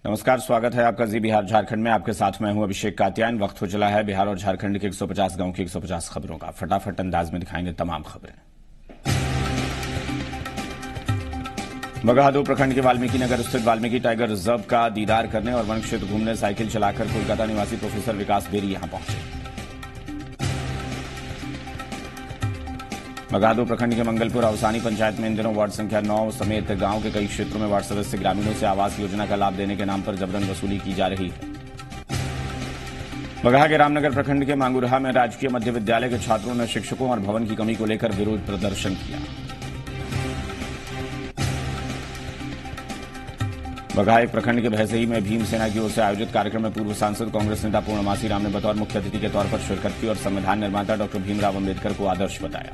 नमस्कार, स्वागत है आपका जी बिहार झारखंड में। आपके साथ मैं हूं अभिषेक कात्यायन। वक्त हो चला है बिहार और झारखंड के 150 गांव की 150 खबरों का। फटाफट अंदाज में दिखाएंगे तमाम खबरें। बगहा प्रखंड के वाल्मीकि नगर स्थित वाल्मीकि टाइगर रिजर्व का दीदार करने और वन क्षेत्र घूमने साइकिल चलाकर कोलकाता निवासी प्रोफेसर विकास बेरी यहां पहुंचे। बगहा प्रखंड के मंगलपुर अवसानी पंचायत में इन दिनों वार्ड संख्या 9 समेत गांव के कई क्षेत्रों में वार्ड सदस्य ग्रामीणों से आवास योजना का लाभ देने के नाम पर जबरन वसूली की जा रही है। बगहा के रामनगर प्रखंड के मांगुरहा में राजकीय मध्य विद्यालय के छात्रों ने शिक्षकों और भवन की कमी को लेकर विरोध प्रदर्शन किया। बगहा प्रखंड के भैसई में भीमसेना की ओर से आयोजित कार्यक्रम में पूर्व सांसद कांग्रेस नेता पूर्णमासी राम ने बतौर मुख्य अतिथि के तौर पर शिरकत की और संविधान निर्माता डॉक्टर भीमराव अम्बेडकर को आदर्श बताया।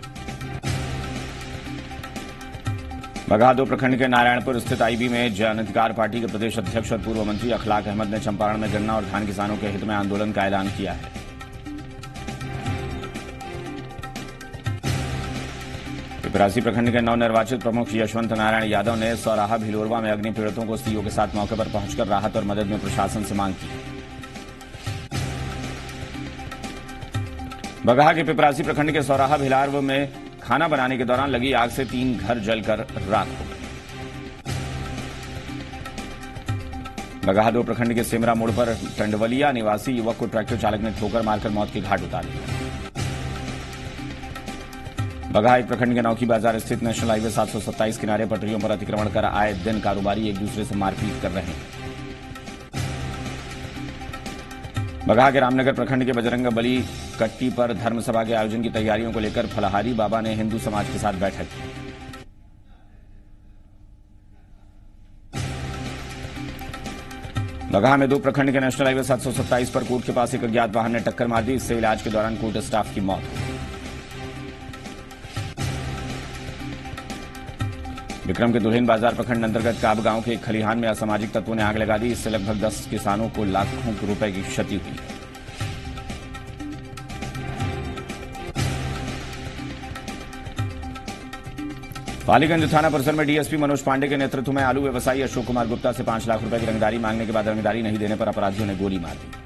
बगहा प्रखंड के नारायणपुर स्थित आईबी में जन अधिकार पार्टी के प्रदेश अध्यक्ष और पूर्व मंत्री अखलाक अहमद ने चंपारण में गन्ना और धान किसानों के हित में आंदोलन का ऐलान किया है। पिपरासी प्रखंड के नवनिर्वाचित प्रमुख यशवंत नारायण यादव ने सौराहा भिलोरवा में अग्नि पीड़ितों को सीओ के साथ मौके पर पहुंचकर राहत और मदद में प्रशासन से मांग की। बगहा के पिपरासी प्रखंड के सौराहा भिलारव में खाना बनाने के दौरान लगी आग से 3 घर जलकर राख हो गए। बगहा प्रखंड के सेमरा मोड़ पर टंडवलिया निवासी युवक को ट्रैक्टर चालक ने ठोकर मारकर मौत के घाट उतार दिया। बगहा प्रखंड के नौकी बाजार स्थित नेशनल हाईवे 727 किनारे पटरियों पर अतिक्रमण कर आए दिन कारोबारी एक दूसरे से मारपीट कर रहे हैं। बगहा के रामनगर प्रखंड के बजरंग बली कट्टी पर धर्मसभा के आयोजन की तैयारियों को लेकर फलहारी बाबा ने हिंदू समाज के साथ बैठक की। बगहा में 2 प्रखंड के नेशनल हाईवे 727 पर कोर्ट के पास एक अज्ञात वाहन ने टक्कर मार दी। इससे इलाज के दौरान कोर्ट स्टाफ की मौत हो गई। विक्रम के दुल्हिन बाजार प्रखंड अंतर्गत काब गांव के एक खलिहान में असामाजिक तत्वों ने आग लगा दी। इससे लगभग 10 किसानों को लाखों रुपए की क्षति हुई है। पालीगंज थाना परिसर में डीएसपी मनोज पांडे के नेतृत्व में आलू व्यवसायी अशोक कुमार गुप्ता से 5 लाख रुपए की रंगदारी मांगने के बाद रंगदारी नहीं देने पर अपराधियों ने गोली मार दी।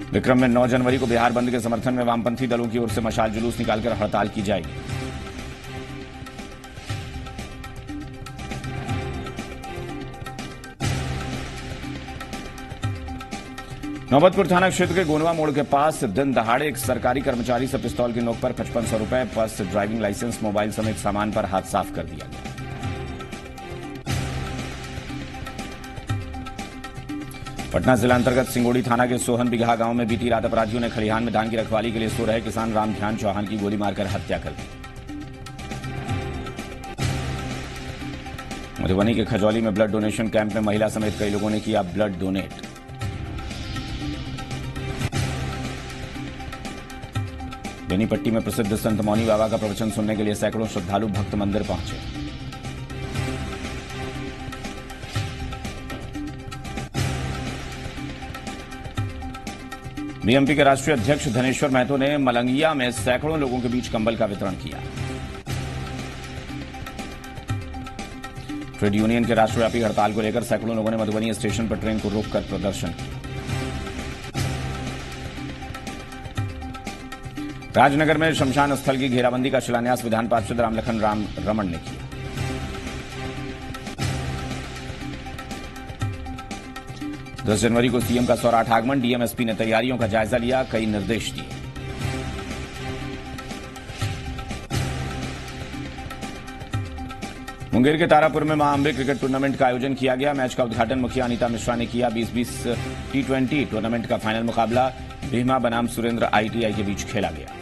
विक्रम में 9 जनवरी को बिहार बंद के समर्थन में वामपंथी दलों की ओर से मशाल जुलूस निकालकर हड़ताल की जाएगी। नौबतपुर थाना क्षेत्र के गोनवा मोड़ के पास दिन दहाड़े एक सरकारी कर्मचारी से पिस्तौल की नोक पर 5500 रुपए, पर्स, ड्राइविंग लाइसेंस, मोबाइल समेत सामान पर हाथ साफ कर दिया गया। पटना जिला अंतर्गत सिंगोड़ी थाना के सोहन बिगहा गांव में बीती रात अपराधियों ने खलिहान में धान की रखवाली के लिए सो रहे किसान राम ध्यान चौहान की गोली मारकर हत्या कर दी। मधुबनी के खजौली में ब्लड डोनेशन कैंप में महिला समेत कई लोगों ने किया ब्लड डोनेट। बेनीपट्टी में प्रसिद्ध संत मौनी बाबा का प्रवचन सुनने के लिए सैकड़ों श्रद्धालु भक्त मंदिर पहुंचे। बीएमपी के राष्ट्रीय अध्यक्ष धनेश्वर महतो ने मलंगिया में सैकड़ों लोगों के बीच कंबल का वितरण किया। ट्रेड यूनियन के राष्ट्रव्यापी हड़ताल को लेकर सैकड़ों लोगों ने मधुबनी स्टेशन पर ट्रेन को रोककर प्रदर्शन किया। राजनगर में शमशान स्थल की घेराबंदी का शिलान्यास विधान पार्षद रामलखन रमण ने किया। दस जनवरी को सीएम का सौराठ आगमन, डीएमएसपी ने तैयारियों का जायजा लिया, कई निर्देश दिए। मुंगेर के तारापुर में मां अंबे क्रिकेट टूर्नामेंट का आयोजन किया गया। मैच का उद्घाटन मुखिया अनीता मिश्रा ने किया। 2020 T20 टूर्नामेंट का फाइनल मुकाबला भीमा बनाम सुरेंद्र ITI के बीच खेला गया।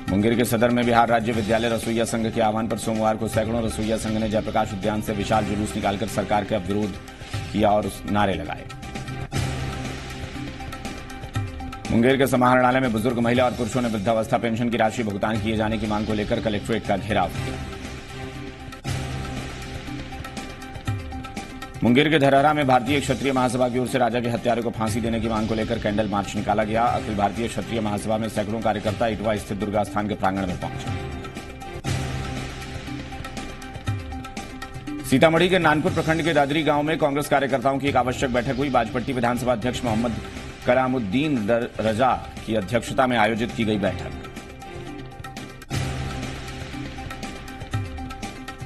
मुंगेर के सदर में बिहार राज्य विद्यालय रसोईया संघ के आह्वान पर सोमवार को सैकड़ों रसोईया संघ ने जयप्रकाश उद्यान से विशाल जुलूस निकालकर सरकार का विरोध किया और नारे लगाए। मुंगेर के समाहरणालय में बुजुर्ग महिला और पुरुषों ने वृद्धावस्था पेंशन की राशि भुगतान किए जाने की मांग को लेकर कलेक्ट्रेट का घेराव किया। मुंगेर के धरहरा में भारतीय क्षत्रिय महासभा की ओर से राजा के हत्यारे को फांसी देने की मांग को लेकर कैंडल मार्च निकाला गया। अखिल भारतीय क्षत्रिय महासभा में सैकड़ों कार्यकर्ता इटवा स्थित दुर्गा स्थान के प्रांगण में पहुंचे। सीतामढ़ी के नानपुर प्रखंड के दादरी गांव में कांग्रेस कार्यकर्ताओं की एक आवश्यक बैठक हुई। बाजपट्टी विधानसभा अध्यक्ष मोहम्मद कलामुद्दीन रजा की अध्यक्षता में आयोजित की गई बैठक।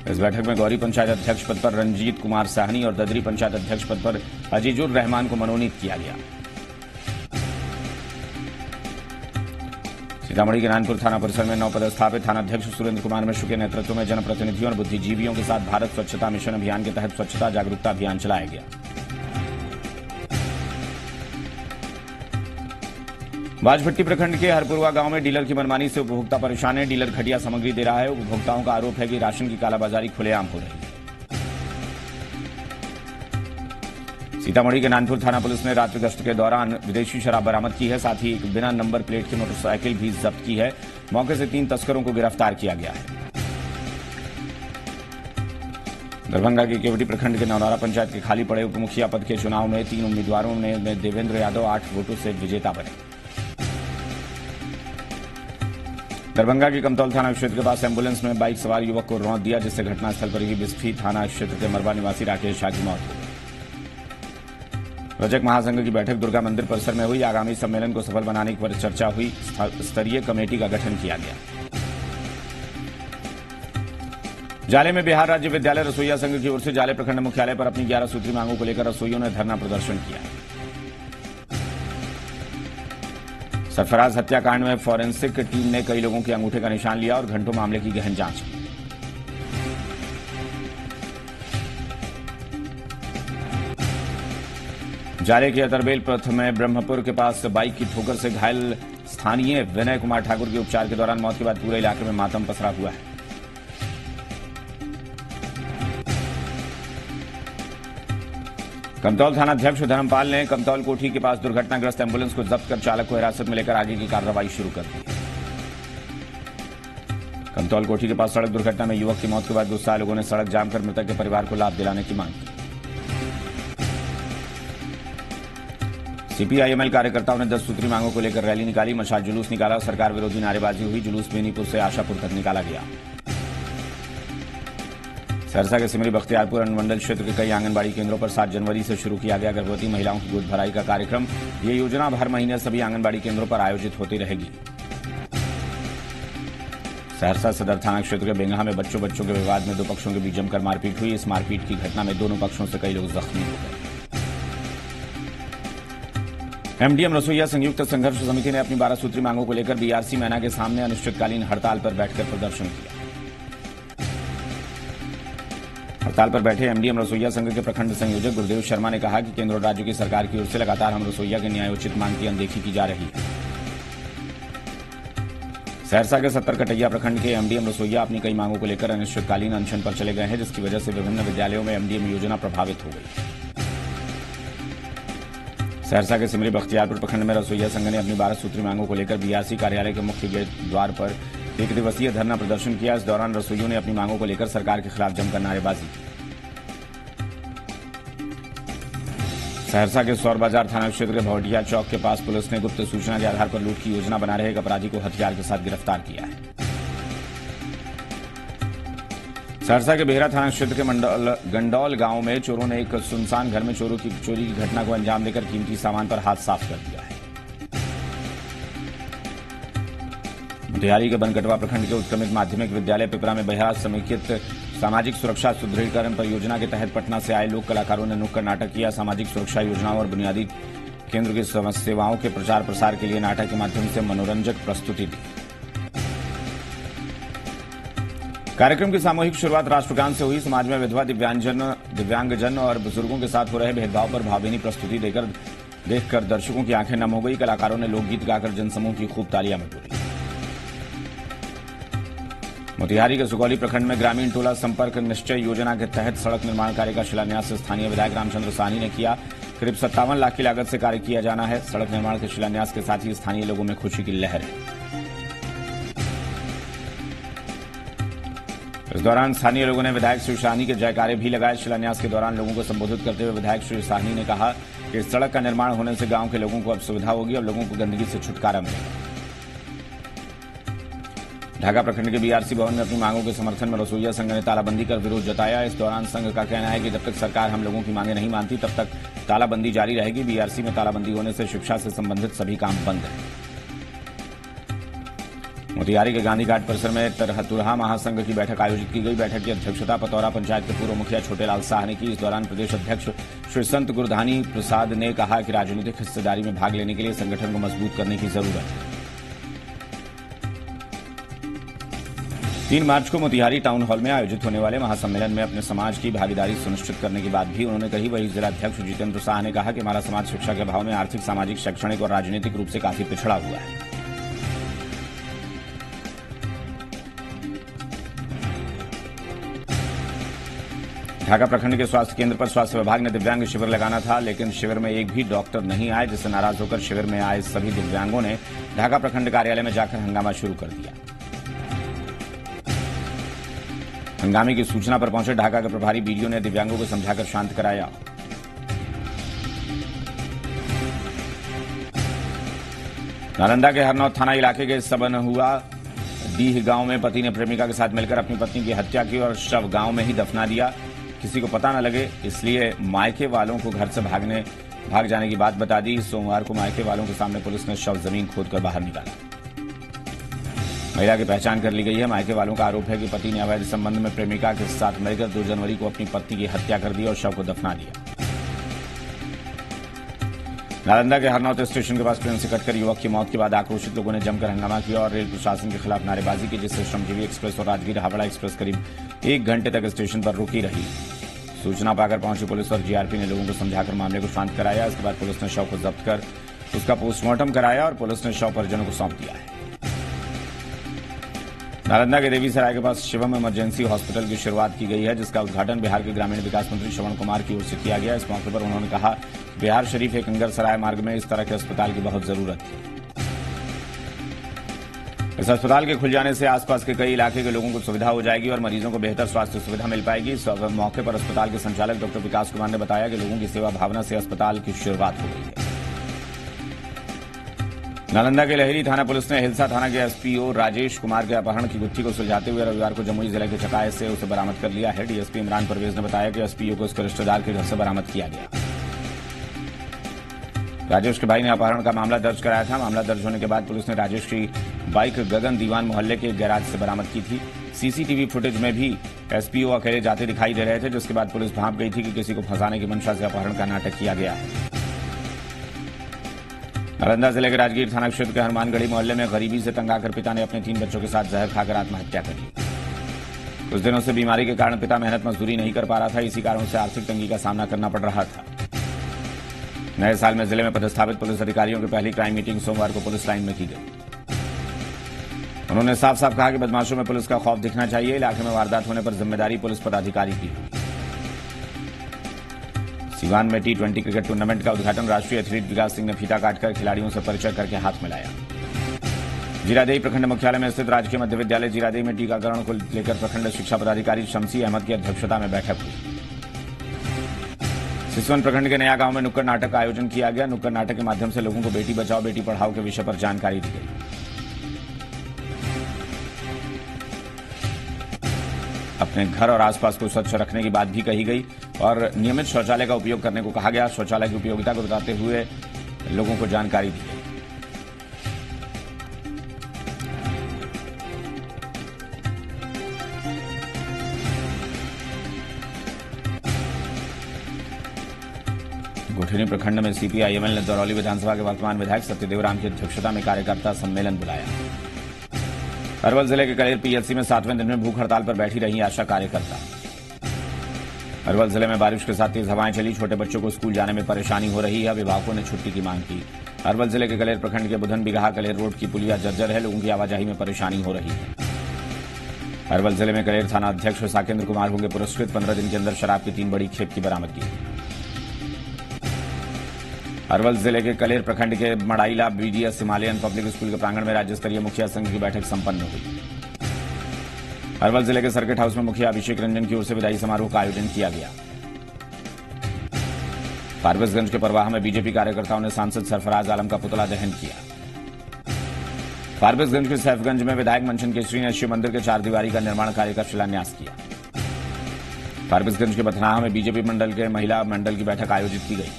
इस बैठक में गौरी पंचायत अध्यक्ष पद पर रंजीत कुमार साहनी और ददरी पंचायत अध्यक्ष पद पर अजीजुर रहमान को मनोनीत किया गया। सीतामढ़ी के नानपुर थाना परिसर में नवपदस्थापित थानाध्यक्ष सुरेंद्र कुमार मिश्र के नेतृत्व में जनप्रतिनिधियों और बुद्धिजीवियों के साथ भारत स्वच्छता मिशन अभियान के तहत स्वच्छता जागरूकता अभियान चलाया गया। बाजपट्टी प्रखंड के हरपुरवा गांव में डीलर की मनमानी से उपभोक्ता परेशान है। डीलर घटिया सामग्री दे रहा है। उपभोक्ताओं का आरोप है कि राशन की कालाबाजारी खुलेआम हो रही है। सीतामढ़ी के नानपुर थाना पुलिस ने रात्रि गश्त के दौरान विदेशी शराब बरामद की है। साथ ही एक बिना नंबर प्लेट की मोटरसाइकिल भी जब्त की है। मौके से 3 तस्करों को गिरफ्तार किया गया है। दरभंगा के केवटी प्रखंड के नौनारा पंचायत के खाली पड़े उपमुखिया पद के चुनाव में 3 उम्मीदवारों में देवेंद्र यादव 8 वोटों से विजेता बने। दरभंगा के कमतौल थाना क्षेत्र के पास एम्बुलेंस में बाइक सवार युवक को रौंद दिया, जिससे घटनास्थल पर ही बिस्फी थाना क्षेत्र के मरबा निवासी राकेश शाह की मौत हो गई। रजक महासंघ की बैठक दुर्गा मंदिर परिसर में हुई। आगामी सम्मेलन को सफल बनाने पर चर्चा हुई। स्तरीय कमेटी का गठन किया गया। जाले में बिहार राज्य विद्यालय रसोईया संघ की ओर से जाले प्रखंड मुख्यालय पर अपनी 11 सूत्री मांगों को लेकर रसोइयों ने धरना प्रदर्शन किया। सरफराज हत्याकांड में फॉरेंसिक टीम ने कई लोगों के अंगूठे का निशान लिया और घंटों मामले की गहन जांच की। जाले के अतरबेल पथ में ब्रह्मपुर के पास बाइक की ठोकर से घायल स्थानीय विनय कुमार ठाकुर की उपचार के दौरान मौत के बाद पूरे इलाके में मातम पसरा हुआ है। कमतौल थानाध्यक्ष धर्मपाल ने कमतौल कोठी के पास दुर्घटनाग्रस्त एम्बुलेंस को जब्त कर चालक को हिरासत में लेकर आगे की कार्रवाई शुरू कर दी। कमतौल कोठी के पास सड़क दुर्घटना में युवक की मौत के बाद गुस्साए लोगों ने सड़क जाम कर मृतक के परिवार को लाभ दिलाने की मांग की। सीपीआईएमएल कार्यकर्ताओं ने 10 सूत्री मांगों को लेकर रैली निकाली, मशाल जुलूस निकाला। सरकार विरोधी नारेबाजी हुई। जुलूस बेनीपुर से आशापुर तक निकाला गया। सहरसा के सिमरी बख्तियारपुर अनुमंडल क्षेत्र के कई आंगनबाड़ी केंद्रों पर 7 जनवरी से शुरू किया गया गर्भवती महिलाओं की गोद भराई का कार्यक्रम। ये योजना हर महीने सभी आंगनबाड़ी केंद्रों पर आयोजित होती रहेगी। सहरसा सदर थाना क्षेत्र के बेंगहा में बच्चों के विवाद में 2 पक्षों के बीच जमकर मारपीट हुई। इस मारपीट की घटना में दोनों पक्षों से कई लोग जख्मी हो गए। एमडीएम रसोईया संयुक्त संघर्ष समिति ने अपनी 12 सूत्री मांगों को लेकर बीआरसी मैना के सामने अनिश्चितकालीन हड़ताल पर बैठकर प्रदर्शन किया। हड़ताल पर बैठे एमडीएम रसोईया संघ के प्रखंड संयोजक गुरुदेव शर्मा ने कहा कि केंद्र और राज्य की सरकार की ओर से लगातार हम रसोईया के न्यायोचित मांग की अनदेखी की जा रही है। सहरसा के 70 कटैया प्रखंड के एमडीएम रसोईया अपनी कई मांगों को लेकर अनिश्चितकालीन अनशन पर चले गए हैं, जिसकी वजह से विभिन्न विद्यालयों में एमडीएम योजना प्रभावित हो गई। सहरसा के सिमरी बख्तियारपुर प्रखंड में रसोईया संघ ने अपनी 12 सूत्री मांगों को लेकर बीआरसी कार्यालय के मुख्य गेट द्वार पर 1 दिवसीय धरना प्रदर्शन किया। इस दौरान रसोइयों ने अपनी मांगों को लेकर सरकार के खिलाफ जमकर नारेबाजी की। सहरसा के सौर बाजार थाना क्षेत्र के भवटिया चौक के पास पुलिस ने गुप्त सूचना के आधार पर लूट की योजना बना रहे एक अपराधी को हथियार के साथ गिरफ्तार किया है। सहरसा के बेहरा थाना क्षेत्र के गंडौल गांव में चोरों ने एक सुनसान घर में चोरी की घटना को अंजाम देकर कीमती सामान पर हाथ साफ कर दिया है। मोतिहारी के बनकटवा प्रखंड के उत्क्रमित माध्यमिक विद्यालय पिपरा में बहरा समेकित सामाजिक सुरक्षा सुदृढ़ीकरण परियोजना के तहत पटना से आए लोक कलाकारों ने नुक्कड़ नाटक किया। सामाजिक सुरक्षा योजनाओं और बुनियादी केंद्र की सेवाओं के प्रचार प्रसार के लिए नाटक के माध्यम से मनोरंजक प्रस्तुति दी। कार्यक्रम की सामूहिक शुरुआत राष्ट्रगान से हुई। समाज में विधवा दिव्यांगजन और बुजुर्गों के साथ हो रहे भेदभाव पर भावभीनी प्रस्तुति देखकर दर्शकों की आंखें नम हो गई। कलाकारों ने लोकगीत गाकर जनसमूह की खूब तालियां बटोरी। मोतिहारी के सुगौली प्रखंड में ग्रामीण टोला संपर्क निश्चय योजना के तहत सड़क निर्माण कार्य का शिलान्यास स्थानीय विधायक रामचंद्र साहनी ने किया। करीब 57 लाख की लागत से कार्य किया जाना है। सड़क निर्माण के शिलान्यास के साथ ही स्थानीय लोगों में खुशी की लहर है। इस दौरान स्थानीय लोगों ने विधायक श्री साहनी के जयकारे भी लगाए। शिलान्यास के दौरान लोगों को संबोधित करते हुए विधायक श्री साहनी ने कहा कि इस सड़क का निर्माण होने से गांव के लोगों को अब सुविधा होगी और लोगों को गंदगी से छुटकारा मिलेगा। ढाका प्रखंड के बीआरसी भवन में अपनी मांगों के समर्थन में रसोईया संघ ने तालाबंदी कर विरोध जताया। इस दौरान संघ का कहना है कि जब तक सरकार हम लोगों की मांगें नहीं मानती तब तक तालाबंदी जारी रहेगी। बीआरसी में तालाबंदी होने से शिक्षा से संबंधित सभी काम बंद हैं। मोतिहारी के गांधी घाट परिसर में तुरहा महासंघ की बैठक आयोजित की गई। बैठक की अध्यक्षता पतौरा पंचायत के पूर्व मुखिया छोटेलाल शाह ने की। इस दौरान प्रदेश अध्यक्ष श्री संत गुरधानी प्रसाद ने कहा कि राजनीतिक हिस्सेदारी में भाग लेने के लिए संगठन को मजबूत करने की जरूरत है। 3 मार्च को मोतिहारी टाउन हॉल में आयोजित होने वाले महासम्मेलन में अपने समाज की भागीदारी सुनिश्चित करने की बात भी उन्होंने कही। वहीं जिलाध्यक्ष जितेंद्र शाह ने कहा कि हमारा समाज शिक्षा के अभाव में आर्थिक, सामाजिक, शैक्षणिक और राजनीतिक रूप से काफी पिछड़ा हुआ है। ढाका प्रखंड के स्वास्थ्य केंद्र पर स्वास्थ्य विभाग ने दिव्यांग शिविर लगाना था, लेकिन शिविर में एक भी डॉक्टर नहीं आए, जिससे नाराज होकर शिविर में आए सभी दिव्यांगों ने ढाका प्रखंड कार्यालय में जाकर हंगामा शुरू कर दिया। हंगामे की सूचना पर पहुंचे ढाका के प्रभारी बीडीओ ने दिव्यांगों को समझाकर शांत कराया। नालंदा के हरनौत थाना इलाके के सबनहुआ डीह गांव में पति ने प्रेमिका के साथ मिलकर अपनी पत्नी की हत्या की और शव गांव में ही दफना दिया। किसी को पता न लगे इसलिए मायके वालों को घर से भाग जाने की बात बता दी। सोमवार को मायके वालों के सामने पुलिस ने शव जमीन खोदकर बाहर निकाला। महिला की पहचान कर ली गई है। मायके वालों का आरोप है कि पति ने अवैध संबंध में प्रेमिका के साथ मिलकर 2 जनवरी को अपनी पत्नी की हत्या कर दी और शव को दफना दिया। नालंदा के हरनौत स्टेशन के पास ट्रेन से कटकर युवक की मौत के बाद आक्रोशित लोगों ने जमकर हंगामा किया और रेल प्रशासन के खिलाफ नारेबाजी की, जिससे श्रमजीवी एक्सप्रेस और राजगीर हावड़ा एक्सप्रेस करीब 1 घंटे तक स्टेशन पर रुकी रही। सूचना पाकर पहुंची पुलिस और जीआरपी ने लोगों को समझाकर मामले को शांत कराया। इसके बाद पुलिस ने शव को जब्त कर उसका पोस्टमार्टम कराया और पुलिस ने शव परिजनों को सौंप दिया है। नालंदा के देवीसराय के पास शिवम इमरजेंसी हॉस्पिटल की शुरुआत की गई है, जिसका उद्घाटन बिहार के ग्रामीण विकास मंत्री श्रवण कुमार की ओर से किया गया। इस मौके पर उन्होंने कहा बिहार शरीफ एक अंगरसराय मार्ग में इस तरह के अस्पताल की बहुत जरूरत है। इस अस्पताल के खुल जाने से आसपास के कई इलाके के लोगों को सुविधा हो जाएगी और मरीजों को बेहतर स्वास्थ्य सुविधा मिल पाएगी। इस मौके पर अस्पताल के संचालक डॉक्टर विकास कुमार ने बताया कि लोगों की सेवा भावना से अस्पताल की शुरुआत हो गई है। नालंदा के लहरी थाना पुलिस ने हिलसा थाना के एसपीओ राजेश कुमार के अपहरण की गुत्थी को सुलझाते हुए रविवार को जमुई जिले के चकाए से उसे बरामद कर लिया है। डीएसपी इमरान परवेज ने बताया कि एसपीओ को उसके रिश्तेदार के घर से बरामद किया गया। राजेश के भाई ने अपहरण का मामला दर्ज कराया था। मामला दर्ज होने के बाद पुलिस ने राजेश की बाइक गगन दीवान मोहल्ले के गैराज से बरामद की थी। सीसीटीवी फुटेज में भी एसपीओ अकेले जाते दिखाई दे रहे थे, जिसके बाद पुलिस भांप गई थी कि किसी को फंसाने की मंशा से अपहरण का नाटक किया गया है। नालंदा जिले के राजगीर थाना क्षेत्र के हनुमानगढ़ी मोहल्ले में गरीबी से तंग आकर पिता ने अपने 3 बच्चों के साथ जहर खाकर आत्महत्या कर ली। कुछ दिनों से बीमारी के कारण पिता मेहनत मजदूरी नहीं कर पा रहा था। इसी कारण से आर्थिक तंगी का सामना करना पड़ रहा था। नए साल में जिले में पदस्थापित पुलिस अधिकारियों की पहली क्राइम मीटिंग सोमवार को पुलिस लाइन में की गई। उन्होंने साफ साफ कहा कि बदमाशों में पुलिस का खौफ दिखना चाहिए। इलाके में वारदात होने पर जिम्मेदारी पुलिस पदाधिकारी की होगी। सीवान में T20 क्रिकेट टूर्नामेंट का उद्घाटन राष्ट्रीय एथलीट विकास सिंह ने फीता काटकर खिलाड़ियों से परिचय करके हाथ मिलाया। जीरादेई प्रखंड मुख्यालय में स्थित राजकीय मध्य विद्यालय जीरादेई में टीकाकरण को लेकर प्रखंड शिक्षा पदाधिकारी शमसी अहमद की अध्यक्षता में बैठक हुई। सिसवन प्रखंड के नया गांव में नुक्कड़ नाटक का आयोजन किया गया। नुक्कड़ नाटक के माध्यम से लोगों को बेटी बचाओ बेटी पढ़ाओ के विषय पर जानकारी दी गई। अपने घर और आसपास को स्वच्छ रखने की बात भी कही गई और नियमित शौचालय का उपयोग करने को कहा गया। शौचालय की उपयोगिता को बताते हुए लोगों को जानकारी दी गई। गुठनी प्रखंड में सीपीआईएमएल ने दरौली विधानसभा के वर्तमान विधायक सत्यदेव राम की अध्यक्षता में कार्यकर्ता सम्मेलन बुलाया। अरवल जिले के कलेर पीएचसी में 7वें दिन में भूख हड़ताल पर बैठी रही आशा कार्यकर्ता। अरवल जिले में बारिश के साथ तेज हवाएं चली। छोटे बच्चों को स्कूल जाने में परेशानी हो रही है। अभिभावकों ने छुट्टी की मांग की। अरवल जिले के कलेर प्रखंड के बुधन बिगहा कलेर रोड की पुलिया जर्जर है। लोगों की आवाजाही में परेशानी हो रही है। अरवल जिले में कलेर थाना अध्यक्ष साकेंद्र कुमार होंगे पुरस्कृत। 15 दिन के अंदर शराब की 3 बड़ी खेप की बरामदगी। अरवल जिले के कलेर प्रखंड के मड़ाइला बीडीएस हिमालयन पब्लिक स्कूल के प्रांगण में राज्य स्तरीय मुखिया संघ की बैठक संपन्न हुई। अरवल जिले के सर्किट हाउस में मुखिया अभिषेक रंजन की ओर से विदाई समारोह का आयोजन किया गया। फारबिसगंज के परवाह में बीजेपी कार्यकर्ताओं ने सांसद सरफराज आलम का पुतला दहन किया। फारबिसगंज के सैफगंज में विधायक मंचन केसरी ने शिव मंदिर के 4 दीवारी का निर्माण कार्य का शिलान्यास किया। फारबिसगंज के बथनाहा में बीजेपी मंडल के महिला मंडल की बैठक आयोजित की गई।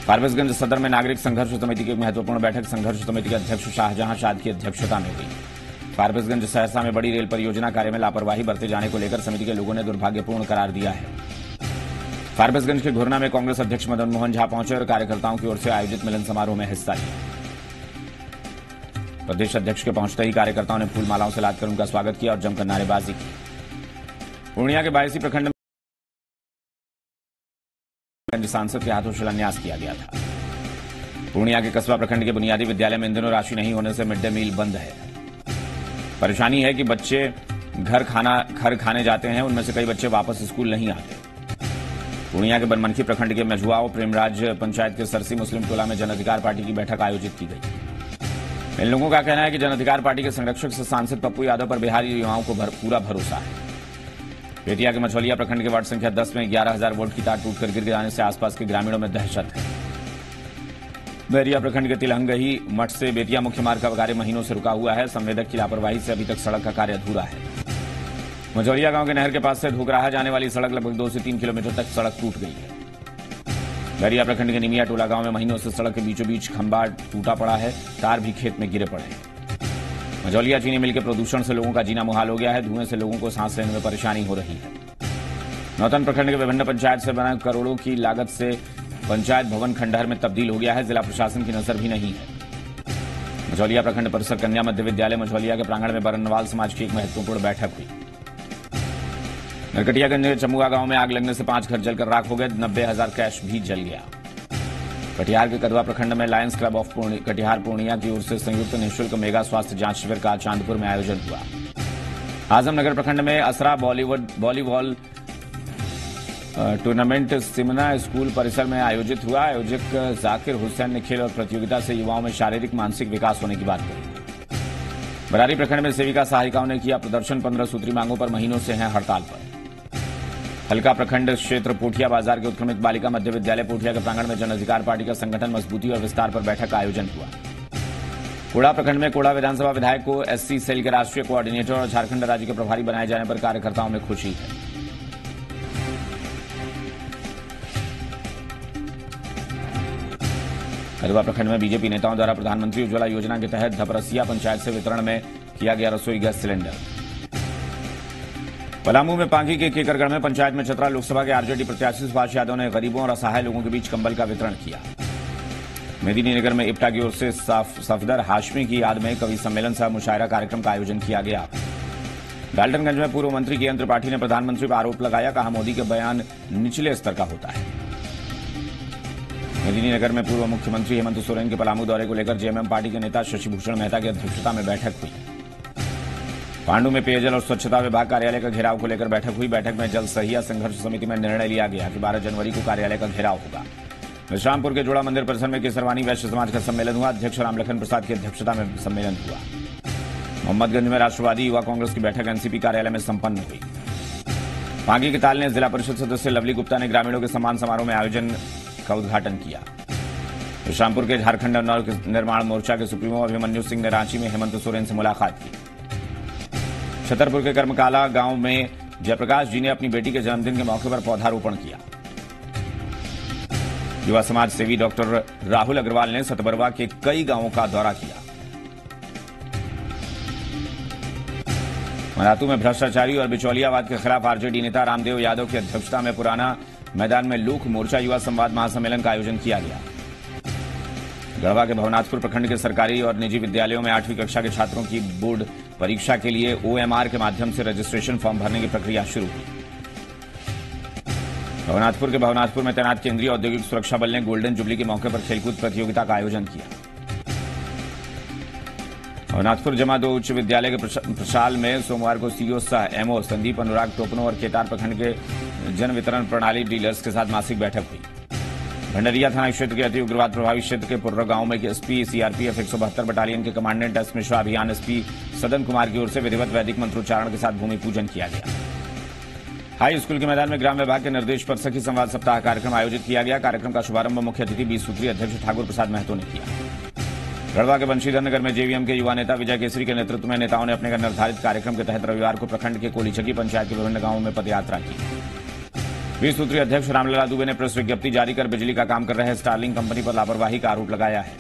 फारबिसगंज सदर में नागरिक संघर्ष समिति की महत्वपूर्ण बैठक संघर्ष समिति के अध्यक्ष शाहजहां शाद की अध्यक्षता में हुई। फारबिसगंज सहरसा में बड़ी रेल परियोजना कार्य में लापरवाही बरते जाने को लेकर समिति के लोगों ने दुर्भाग्यपूर्ण करार दिया है। फारबिसगंज के घुरना में कांग्रेस अध्यक्ष मदन मोहन झा पहुंचे और कार्यकर्ताओं की ओर से आयोजित मिलन समारोह में हिस्सा लिया। प्रदेश अध्यक्ष के पहुंचते ही कार्यकर्ताओं ने फूलमालाओं से लादकर उनका स्वागत किया और जमकर नारेबाजी की। पूर्णिया के बायसी प्रखंड में सांसद के हाथों शिलान्यास किया गया था। पूर्णिया के कस्बा प्रखंड के बुनियादी विद्यालय में इन दिनों राशि नहीं होने से मिड डे मील बंद है। परेशानी है कि बच्चे घर खाने जाते हैं, उनमें से कई बच्चे वापस स्कूल नहीं आते। पूर्णिया के बनमनखी प्रखंड के मझुआओं प्रेमराज पंचायत के सरसी मुस्लिम टोला में जन अधिकार पार्टी की बैठक आयोजित की गई। इन लोगों का कहना है कि जन अधिकार पार्टी के संरक्षक से सांसद पप्पू यादव पर बिहारी युवाओं को पूरा भरोसा है। बेतिया के मछलिया प्रखंड के वार्ड संख्या 10 में 11,000 वोल्ट की तार टूटकर गिर जाने से आसपास के ग्रामीणों में दहशत है। बैरिया प्रखंड के तिलहंगही मठ से बेतिया मुख्य मार्ग का कार्य महीनों से रुका हुआ है। संवेदक की लापरवाही से अभी तक सड़क का कार्य अधूरा है। मझौलिया गांव के नहर के पास से ढोकराहा जाने वाली सड़क लगभग 2 से 3 किलोमीटर तक सड़क टूट गई है। बैरिया प्रखंड के निमिया टोला गांव में महीनों से सड़क के बीचों बीच खंभा टूटा पड़ा है, तार भी खेत में गिरे पड़े हैं। मझौलिया चीनी मिल के प्रदूषण से लोगों का जीना मुहाल हो गया है। धुएं से लोगों को सांस लेने में परेशानी हो रही है। नौतन प्रखंड के विभिन्न पंचायत से बना करोड़ों की लागत से पंचायत भवन खंडहर में तब्दील हो गया है। जिला प्रशासन की नजर भी नहीं है। मझौलिया प्रखंड परिसर कन्या मध्य विद्यालय मझौलिया के प्रांगण में बरनवाल समाज की एक महत्वपूर्ण बैठक हुई। नरकटियागंज के चमुआ गांव में आग लगने से 5 घर जलकर राख हो गए। 90,000 कैश भी जल गया। कटिहार के कदवा प्रखंड में Lions club of Katihar Purnia की ओर से संयुक्त निःशुल्क मेगा स्वास्थ्य जांच शिविर का चांदपुर में आयोजन हुआ। आजमनगर प्रखंड में असरा वॉलीबॉल टूर्नामेंट सिमना स्कूल परिसर में आयोजित हुआ। आयोजक जाकिर हुसैन ने खेल और प्रतियोगिता से युवाओं में शारीरिक मानसिक विकास होने की बात कही। बरारी प्रखंड में सेविका सहायिकाओं ने किया प्रदर्शन। 15 सूत्री मांगों पर महीनों से हैं हड़ताल पर। हल्का प्रखंड क्षेत्र पोठिया बाजार के उत्क्रमित बालिका मध्य विद्यालय पोठिया के प्रांगण में जन अधिकार पार्टी का संगठन मजबूती और विस्तार पर बैठक का आयोजन हुआ। कोड़ा प्रखंड में कोड़ा विधानसभा विधायक को एससी सेल के राष्ट्रीय कोऑर्डिनेटर और झारखंड राज्य के प्रभारी बनाए जाने पर कार्यकर्ताओं में खुशी है। कदवा प्रखंड में बीजेपी नेताओं द्वारा प्रधानमंत्री उज्ज्वला योजना के तहत धपरसिया पंचायत से वितरण में किया गया रसोई गैस सिलेंडर। पलामू में पांगी के केकरगढ़ में पंचायत में चतरा लोकसभा के आरजेडी प्रत्याशी सुभाष यादव ने गरीबों और असहाय लोगों के बीच कंबल का वितरण किया। मेदिनीनगर में इप्टा की ओर से सफदर हाशमी की याद में कवि सम्मेलन सह मुशायरा कार्यक्रम का आयोजन किया गया। डाल्टनगंज में पूर्व मंत्री के त्रिपाठी ने प्रधानमंत्री पर आरोप लगाया, कहा मोदी के बयान निचले स्तर का होता है। मेदिनीनगर में पूर्व मुख्यमंत्री हेमंत सोरेन के पलामू दौरे को लेकर जेएमएम पार्टी के नेता शशिभूषण मेहता की अध्यक्षता में बैठक हुई। पांडु में पेयजल और स्वच्छता विभाग कार्यालय का घेराव को लेकर बैठक हुई। बैठक में जल सहिया संघर्ष समिति में निर्णय लिया गया कि 12 जनवरी को कार्यालय का घेराव होगा। विश्रामपुर के जोड़ा मंदिर परिसर में केसरवानी वैश्य समाज का सम्मेलन हुआ। अध्यक्ष रामलखन प्रसाद की अध्यक्षता में सम्मेलन हुआ। मोहम्मदगंज में राष्ट्रवादी युवा कांग्रेस की बैठक एनसीपी कार्यालय में संपन्न हुई। पांगी के ताल ने जिला परिषद सदस्य लवली गुप्ता ने ग्रामीणों के सम्मान समारोह में आयोजन का उद्घाटन किया। विश्रामपुर के झारखंड निर्माण मोर्चा के सुप्रीमो अभिमन्यु सिंह ने रांची में हेमंत सोरेन से मुलाकात की। छतरपुर के कर्मकाला गांव में जयप्रकाश जी ने अपनी बेटी के जन्मदिन के मौके पर पौधारोपण किया। युवा समाज सेवी डॉक्टर राहुल अग्रवाल ने सतबरवा के कई गांवों का दौरा किया। मनातू में भ्रष्टाचारी और बिचौलियावाद के खिलाफ आरजेडी नेता रामदेव यादव की अध्यक्षता में पुराना मैदान में लोक मोर्चा युवा संवाद महासम्मेलन का आयोजन किया गया। गढ़वा के भवनाथपुर प्रखंड के सरकारी और निजी विद्यालयों में 8वीं कक्षा के छात्रों की बोर्ड परीक्षा के लिए ओएमआर के माध्यम से रजिस्ट्रेशन फॉर्म भरने की प्रक्रिया शुरू हुई। भवनाथपुर में तैनात केंद्रीय औद्योगिक सुरक्षा बल ने गोल्डन जुबली के मौके पर खेलकूद प्रतियोगिता का आयोजन किया। भवनाथपुर जमा 2 उच्च विद्यालय के प्रशाल में सोमवार को सीओ सह एमओ संदीप अनुराग टोपनो और केतार प्रखंड के जन वितरण प्रणाली डीलर्स के साथ मासिक बैठक हुई। भंडरिया थाना क्षेत्र के अति उग्रवाद प्रभावित क्षेत्र के पुर्रा गांव में एसपी सीआरपीएफ 172 बटालियन के कमांडेंट एस मिश्रा अभियान एसपी सदन कुमार की ओर से विधिवत वैदिक मंत्रोच्चारण के साथ भूमि पूजन किया गया। हाई स्कूल के मैदान में ग्राम विभाग के निर्देश पर सखी संवाद सप्ताह कार्यक्रम आयोजित किया गया। कार्यक्रम का शुभारंभ मुख्य अतिथि 20 सूत्रीय अध्यक्ष ठाकुर प्रसाद महतो ने किया। गढ़वा के बंशीधर नगर में जेवीएम के युवा नेता विजय केसरी के नेतृत्व में नेताओं ने अपने निर्धारित कार्यक्रम के तहत रविवार को प्रखंड के कोलीचकी पंचायत के विभिन्न गांवों में पदयात्रा की। 20 सूत्रीय अध्यक्ष रामलला दुबे ने प्रेस विज्ञप्ति जारी कर बिजली का काम कर रहे स्टारलिंक कंपनी पर लापरवाही का आरोप लगाया है।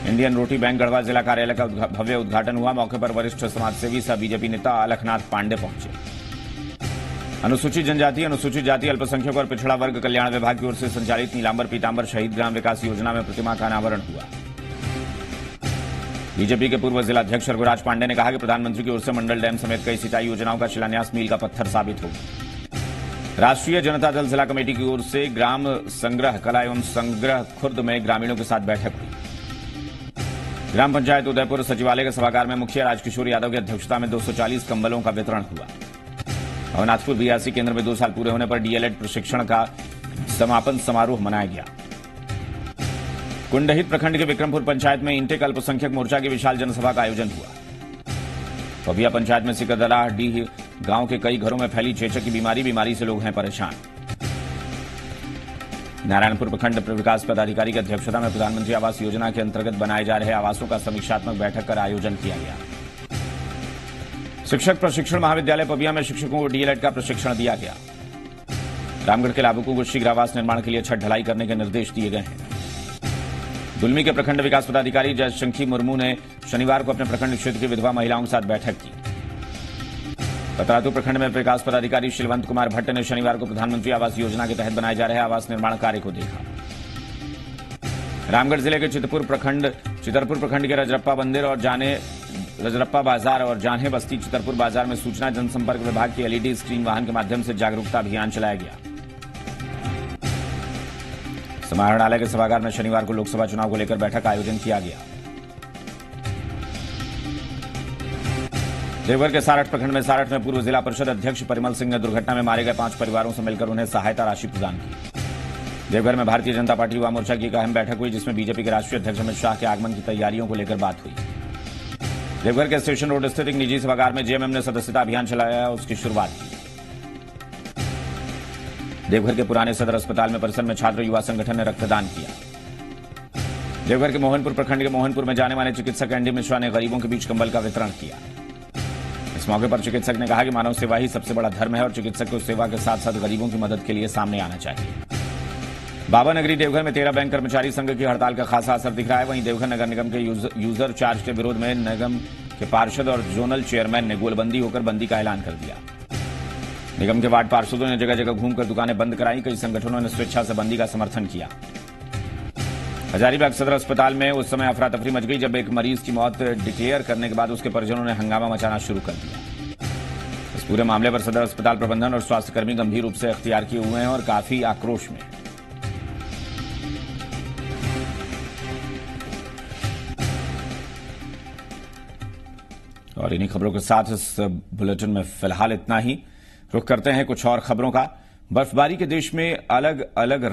इंडियन रोटी बैंक गढ़वा जिला कार्यालय का भव्य उद्घाटन हुआ। मौके पर वरिष्ठ समाजसेवी सह बीजेपी नेता अलखनाथ पांडे पहुंचे। अनुसूचित जनजाति, अनुसूचित जाति, अल्पसंख्यक और पिछड़ा वर्ग कल्याण विभाग की ओर से संचालित नीलांबर पीतांबर शहीद ग्राम विकास योजना में प्रतिमा का अनावरण हुआ। बीजेपी के पूर्व जिलाध्यक्ष रघुराज पांडे ने कहा कि प्रधानमंत्री की ओर से मंडल डैम समेत कई सिंचाई योजनाओं का शिलान्यास मील का पत्थर साबित होगा। राष्ट्रीय जनता दल जिला कमेटी की ओर से ग्राम संग्रह कला एवं संग्रह खुर्द में ग्रामीणों के साथ बैठक हुई। ग्राम पंचायत उदयपुर सचिवालय के सभागार में मुखिया राजकिशोर यादव की अध्यक्षता में 240 कंबलों का वितरण हुआ। भवनाथपुर बीआरसी केंद्र में 2 साल पूरे होने पर डीएलएड प्रशिक्षण का समापन समारोह मनाया गया। कुंडहित प्रखंड के विक्रमपुर पंचायत में इंटेक अल्पसंख्यक मोर्चा की विशाल जनसभा का आयोजन हुआ। पबिया पंचायत में सिकदराडीह गांव के कई घरों में फैली चेचक की बीमारी से लोग हैं परेशान। नारायणपुर प्रखंड विकास पदाधिकारी की अध्यक्षता में प्रधानमंत्री आवास योजना के अंतर्गत बनाए जा रहे आवासों का समीक्षात्मक बैठक कर आयोजन किया गया। शिक्षक प्रशिक्षण महाविद्यालय पबिया में शिक्षकों को डीएलएड का प्रशिक्षण दिया गया। रामगढ़ के लाभुकों को शीघ्र आवास निर्माण के लिए छत ढलाई करने के निर्देश दिए गए हैं। दुलमी के प्रखंड विकास पदाधिकारी जयशंखी मुर्मू ने शनिवार को अपने प्रखंड क्षेत्र की विधवा महिलाओं के साथ बैठक की। पतरातू प्रखंड में विकास पदाधिकारी शिलवंत कुमार भट्ट ने शनिवार को प्रधानमंत्री आवास योजना के तहत बनाए जा रहे आवास निर्माण कार्य को देखा। रामगढ़ जिले के चितरपुर प्रखंड के रजरप्पा बाजार और जान्हे बस्ती चितरपुर बाजार में सूचना जनसंपर्क विभाग की एलईडी स्क्रीन वाहन के माध्यम से जागरूकता अभियान चलाया गया। समाहरणालय के सभागार में शनिवार को लोकसभा चुनाव को लेकर बैठक का आयोजन किया गया। देवघर के सारठ प्रखंड में सारठ में पूर्व जिला परिषद अध्यक्ष परिमल सिंह ने दुर्घटना में मारे गए 5 परिवारों से मिलकर उन्हें सहायता राशि प्रदान की। देवघर में भारतीय जनता पार्टी युवा मोर्चा की एक अहम बैठक हुई, जिसमें बीजेपी के राष्ट्रीय अध्यक्ष अमित शाह के आगमन की तैयारियों को लेकर बात हुई। देवघर के स्टेशन रोड स्थित एक निजी सभागार में जेएमएम ने सदस्यता अभियान चलाया, उसकी शुरुआत की। देवघर के पुराने सदर अस्पताल में परिसर में छात्र युवा संगठन ने रक्तदान किया। देवघर के मोहनपुर प्रखंड के मोहनपुर में जाने माने चिकित्सक एनडी मिश्रा ने गरीबों के बीच कंबल का वितरण किया। इस मौके पर चिकित्सक ने कहा कि मानव सेवा ही सबसे बड़ा धर्म है और चिकित्सक को सेवा के साथ साथ गरीबों की मदद के लिए सामने आना चाहिए। बाबा नगरी देवघर में 13 बैंक कर्मचारी संघ की हड़ताल का खासा असर दिख रहा है। वहीं देवघर नगर निगम के यूजर चार्ज के विरोध में निगम के पार्षद और जोनल चेयरमैन ने गोलबंदी होकर बंदी का ऐलान कर दिया। निगम के वार्ड पार्षदों ने जगह जगह घूमकर दुकानें बंद कराई। कई संगठनों ने स्वेच्छा से बंदी का समर्थन किया। हजारीबाग सदर अस्पताल में उस समय अफरा तफरी मच गई जब एक मरीज की मौत डिक्लेयर करने के बाद उसके परिजनों ने हंगामा मचाना शुरू कर दिया। इस पूरे मामले पर सदर अस्पताल प्रबंधन और स्वास्थ्यकर्मी गंभीर रूप से अख्तियार किए हुए हैं और काफी आक्रोश में। और इन्हीं खबरों के साथ इस बुलेटिन में फिलहाल इतना ही। रुख करते हैं कुछ और खबरों का। बर्फबारी के देश में अलग अलग